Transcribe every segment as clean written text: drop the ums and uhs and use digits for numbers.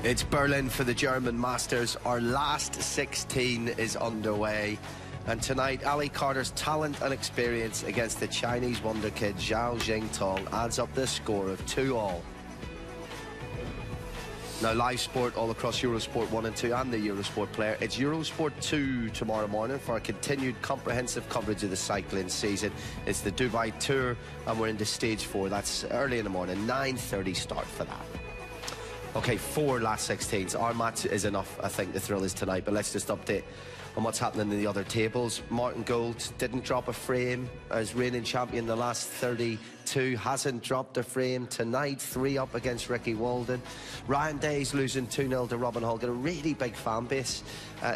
It's Berlin for the German Masters. Our last 16 is underway. And tonight, Ali Carter's talent and experience against the Chinese wonder kid Zhao Xintong adds up this score of 2-all. Now, live sport all across Eurosport 1 and 2 and the Eurosport player. It's Eurosport 2 tomorrow morning for our continued comprehensive coverage of the cycling season. It's the Dubai Tour, and we're into stage 4. That's early in the morning, 9:30 start for that. Okay, 4 last 16s. Our match is enough, I think. The thrill is tonight, but let's just update on what's happening in the other tables. Martin Gould didn't drop a frame as reigning champion the last 32. Hasn't dropped a frame tonight. 3 up against Ricky Walden. Ryan Day's losing 2-0 to Robin Hall. Got a really big fan base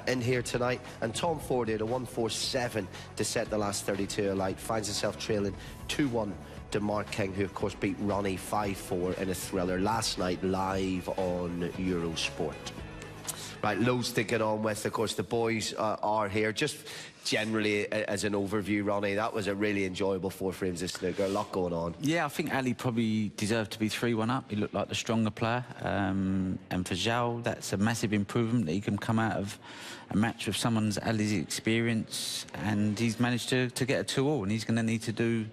in here tonight. And Tom Ford had a 1-4-7 to set the last 32 alight. Finds himself trailing 2-1 to Mark King, who of course beat Ronnie 5-4 in a thriller last night live on Eurosport. Right, loads to get on with. Of course, the boys are here. Just generally, as an overview, Ronnie, that was a really enjoyable 4 frames of snooker. A lot going on. Yeah, I think Ali probably deserved to be 3-1 up. He looked like the stronger player. And for Zhao, that's a massive improvement that he can come out of a match with someone's Ali's experience. And he's managed to get a 2-all, and he's going to need to do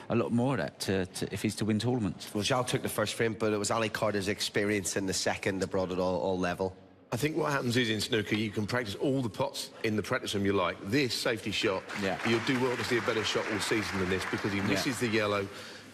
a lot more of that if he's to win tournaments. Well, Zhao took the first frame, but it was Ali Carter's experience in the second that brought it all level. I think what happens is in snooker, you can practice all the pots in the practice room you like. This safety shot, you'll do well to see a better shot all season than this because he misses the yellow.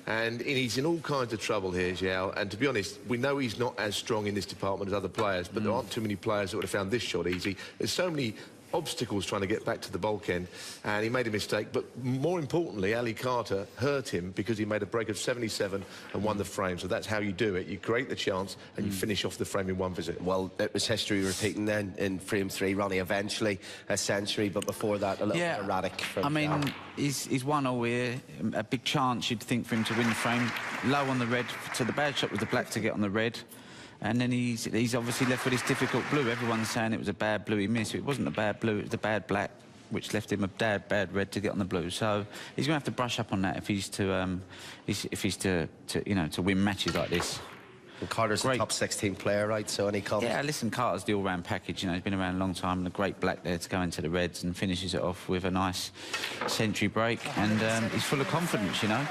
And he's in all kinds of trouble here, Zhao. And to be honest, we know he's not as strong in this department as other players, but there aren't too many players that would have found this shot easy. There's so many obstacles trying to get back to the bulk end, and he made a mistake. But more importantly, Ali Carter hurt him because he made a break of 77 and won the frame. So that's how you do it. You create the chance and you finish off the frame in one visit. Well, it was history repeating then in frame 3. Ronnie eventually a century, but before that a little bit erratic. I mean, he's 1-all here. A big chance, you'd think, for him to win the frame. Low on the red, to the bad shot with the black to get on the red. And then he's obviously left with this difficult blue. Everyone's saying it was a bad blue he missed. It wasn't a bad blue, it was a bad black, which left him a bad red to get on the blue. So he's going to have to brush up on that if he's to win matches like this. And Carter's a top 16 player, right? So any comments? Yeah, listen, Carter's the all-round package. You know, he's been around a long time, and a great black there to go into the reds and finishes it off with a nice century break. And he's full of confidence, you know.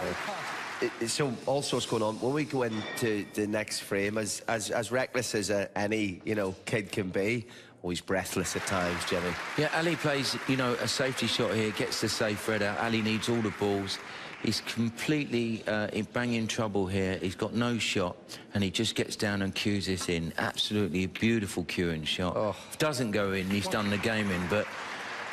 So all sorts going on. When we go into the next frame, as reckless as any kid can be, he's breathless at times, Jimmy. Yeah, Ali plays a safety shot here, gets the safe red out. Ali needs all the balls. He's completely in banging trouble here. He's got no shot, and he just gets down and cues this in. Absolutely beautiful cueing shot. If it doesn't go in, he's done the game in, but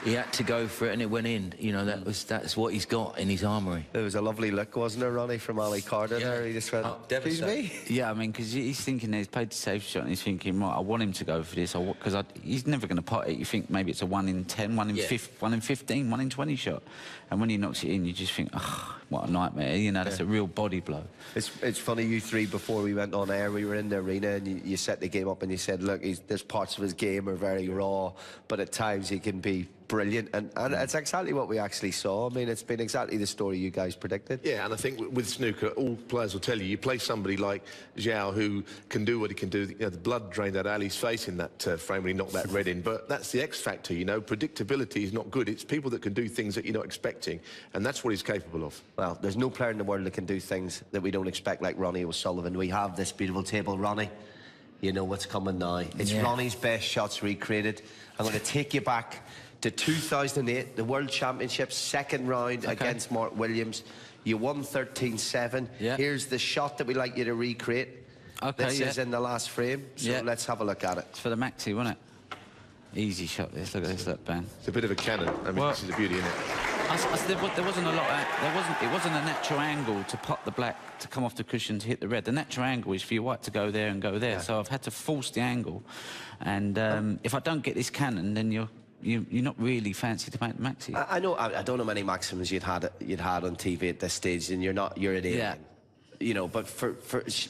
he had to go for it, and it went in. You know, that's what he's got in his armoury. There was a lovely look, wasn't there, Ronnie, from Ali Carter there? He just went, excuse me? Yeah, I mean, because he's thinking he's played the safe shot, and he's thinking, right, I want him to go for this, because he's never going to pot it. You think maybe it's a 1 in 10, 1 in 1 in 15, 1 in 20 shot. And when he knocks it in, you just think, oh, what a nightmare. You know, that's a real body blow. It's funny, you three, before we went on air, we were in the arena, and you set the game up, and you said, look, there's parts of his game are very raw, but at times he can be brilliant, and it's exactly what we actually saw. I mean, it's been exactly the story you guys predicted. Yeah, and I think with snooker, all players will tell you, you play somebody like Zhao who can do what he can do. You know, the blood drained out Ali's face in that frame when he knocked that red in, but that's the X factor, you know. Predictability is not good. It's people that can do things that you're not expecting, and that's what he's capable of. Well, there's no player in the world that can do things that we don't expect, like Ronnie O'Sullivan. We have this beautiful table. Ronnie, you know what's coming now. It's Ronnie's best shots recreated. I'm going to take you back to 2008, the World Championships, second round against Mark Williams. You won 13-7. Here's the shot that we'd like you to recreate. This is in the last frame, so let's have a look at it. It's for the maxi, wasn't it? Easy shot, this. Look at this, look, Ben. It's a bit of a cannon. I mean, this is the beauty in it. There wasn't a lot. It wasn't a natural angle to pot the black to come off the cushion to hit the red. The natural angle is for your white to go there and go there. So I've had to force the angle, and if I don't get this cannon, then you're not really fancy to make the maxi. I know. I don't know many maxims you'd had on TV at this stage, and you're an alien. you know, but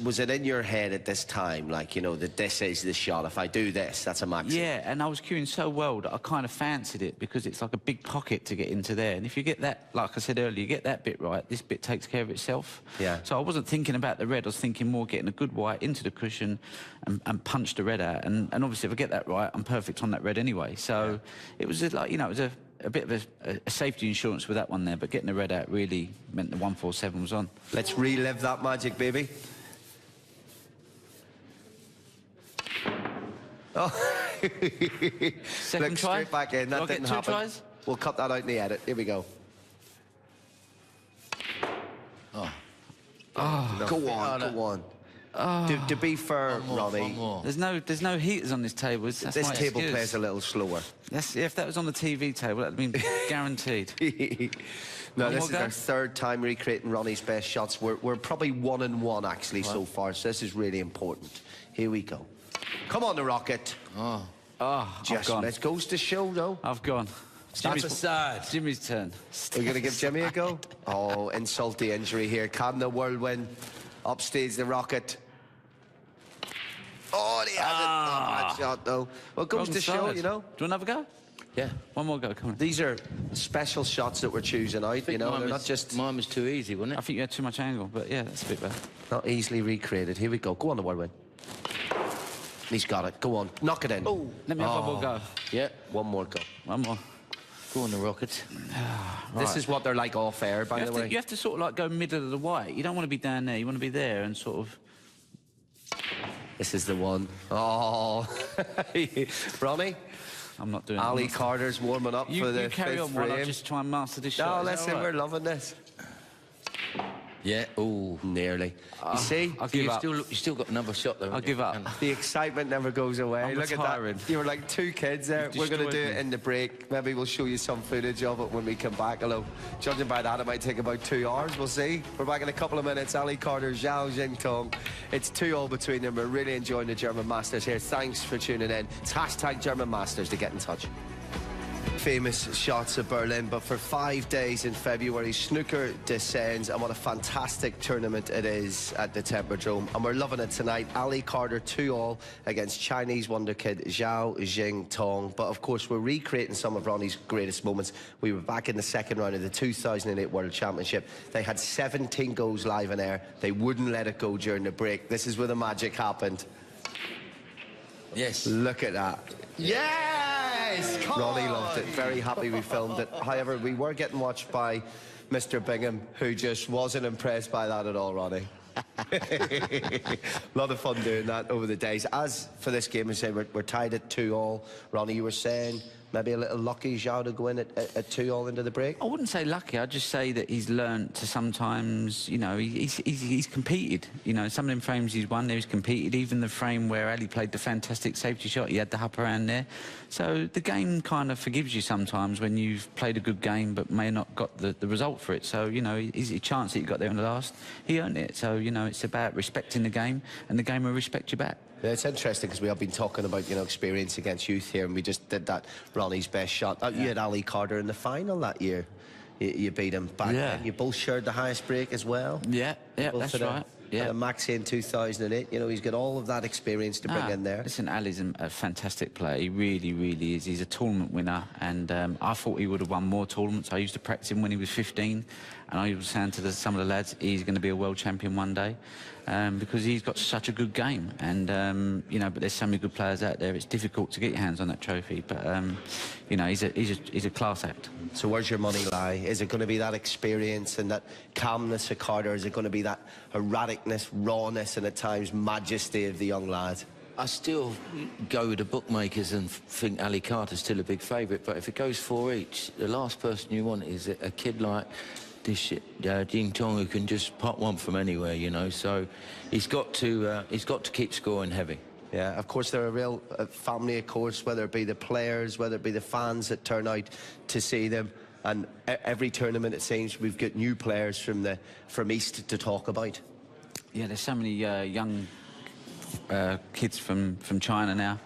was it in your head at this time, like, you know, that this is the shot? If I do this, that's a maximum. Yeah, and I was cueing so well that I kind of fancied it because it's like a big pocket to get into there. And if you get that, like I said earlier, you get that bit right, this bit takes care of itself. Yeah. So I wasn't thinking about the red. I was thinking more getting a good white into the cushion and punch the red out. And obviously, if I get that right, I'm perfect on that red anyway. So it was like, you know, it was a bit of a safety insurance with that one there, but getting the red out really meant the 147 was on. Let's relive that magic, baby. Oh. Second Look, try? straight back in. That didn't happen. Tries? We'll cut that out in the edit. Here we go. Oh. Oh, go on, go on. Oh. To be fair, Ronnie, there's no heaters on this table. That's this my table excuse. plays a little slower. If that was on the TV table, that'd have been guaranteed. No, this is our third time recreating Ronnie's best shots. We're probably 1-1 actually so far, so this is really important. Here we go. Come on, the rocket. Oh, just it goes to show, though. I've gone. That's a side. Jimmy's turn. We're going to give Jimmy a go? Oh, insult the injury here. Can the whirlwind upstage the rocket? Oh, he has it. Bad shot, though. Well, it goes to show, you know. Do you want another go? Yeah. One more go, come on. These are special shots that we're choosing out, you know. They're not just... Mine was too easy, wasn't it? I think you had too much angle, but yeah, that's a bit better. Not easily recreated. Here we go. Go on, the whirlwind. He's got it. Go on. Knock it in. Oh, let me have one more go. Yeah, one more go. One more. Go on, the rocket. Right. This is what they're like off air, by the way. You have to sort of like go middle of the white. You don't want to be down there. You want to be there and sort of... This is the one. Oh. Ronnie? I'm not doing Ali Carter's warming up for the You carry on while I just try and master this shot. No, listen, we're loving this. Yeah, oh, nearly. You see? I'll give up. You still got another shot, though. I'll give up. The excitement never goes away. Look retiring. at that. You were like two kids there. We're going to do it in the break. Maybe we'll show you some footage of it when we come back. Although, judging by that, it might take about 2 hours. We'll see. We're back in a couple of minutes. Ali Carter, Zhao, Xintong. It's 2-2 between them. We're really enjoying the German Masters here. Thanks for tuning in. It's # German Masters to get in touch. Famous shots of Berlin, but for 5 days in February, snooker descends, and what a fantastic tournament it is at the Temperdome, and we're loving it tonight. Ali Carter 2-2 against Chinese wonder kid Zhao Xintong, but of course we're recreating some of Ronnie's greatest moments. We were back in the second round of the 2008 World Championship. They had 17 goals live in air. They wouldn't let it go during the break. This is where the magic happened. Yes. Look at that. Yes! Ronnie loved it. Very happy we filmed it. However, we were getting watched by Mr. Bingham, who just wasn't impressed by that at all, Ronnie. A lot of fun doing that over the days. As for this game, we say we're tied at 2-2. Ronnie, you were saying maybe a little lucky Zhao to go in at 2-2 into the break? I wouldn't say lucky. I'd just say that he's learnt to sometimes, you know, he's competed. You know, some of them frames he's won there, he's competed. Even the frame where Ali played the fantastic safety shot, he had the upper hand there. So the game kind of forgives you sometimes when you've played a good game but may not got the result for it. So, you know, he's a chance that he got there in the last. He earned it. So, you know, it's about respecting the game, and the game will respect you back. Yeah, it's interesting because we have been talking about, you know, experience against youth here, and we just did that Ronnie's best shot. You had Ali Carter in the final that year. You beat him back then. You both shared the highest break as well. Yeah, that's right. Yeah, Maxi in 2008. You know, he's got all of that experience to bring in there. Listen, Ali's a fantastic player. He really, really is. He's a tournament winner, and I thought he would have won more tournaments. I used to practice him when he was 15, and I was saying to some of the lads, he's going to be a world champion one day, because he's got such a good game. And you know, but there's so many good players out there. It's difficult to get your hands on that trophy. But you know, he's a class act. So where's your money lie? Is it going to be that experience and that calmness of Carter? Is it going to be that erraticness, rawness, and at times majesty of the young lad? I still go with the bookmakers and think Ali Carter's still a big favourite, but if it goes 4 each, the last person you want is a kid like this Xintong who can just pop one from anywhere, you know. So he's got to keep scoring heavy. Yeah, of course, they're a real family, of course, whether it be the players, whether it be the fans that turn out to see them. And every tournament, it seems, we've got new players from East to talk about. Yeah, there's so many young kids from China now.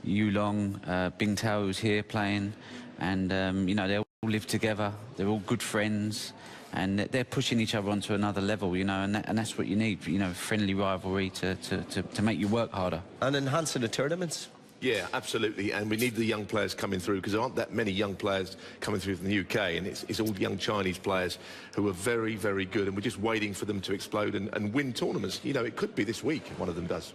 Yulong, Bing Tao, who's here playing, and you know, they all live together. They're all good friends, and they're pushing each other onto another level, you know, and that's what you need, you know, friendly rivalry to make you work harder. And enhancing the tournaments. Yeah, absolutely, and we need the young players coming through, because there aren't that many young players coming through from the UK, and it's all young Chinese players who are very, very good, and we're just waiting for them to explode and win tournaments. You know, it could be this week one of them does.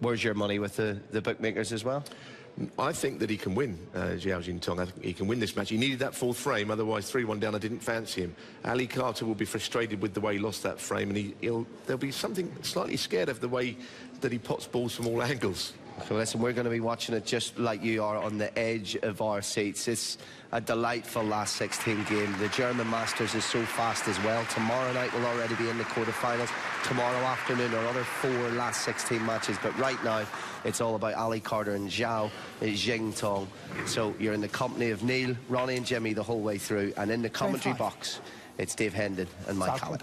Where's your money with the bookmakers as well? I think that he can win, Zhao Xintong. I think he can win this match. He needed that fourth frame, otherwise 3-1 down, I didn't fancy him. Ali Carter will be frustrated with the way he lost that frame, and there'll be something slightly scared of the way that he pots balls from all angles. So listen, we're going to be watching it just like you are on the edge of our seats. It's a delightful last 16 game. The German Masters is so fast as well. Tomorrow night we'll already be in the quarterfinals. Tomorrow afternoon our other 4 last 16 matches. But right now it's all about Ali Carter and Zhao Xintong. So you're in the company of Neil, Ronnie and Jimmy the whole way through. And in the commentary box, it's Dave Hendon and Mike Hallett.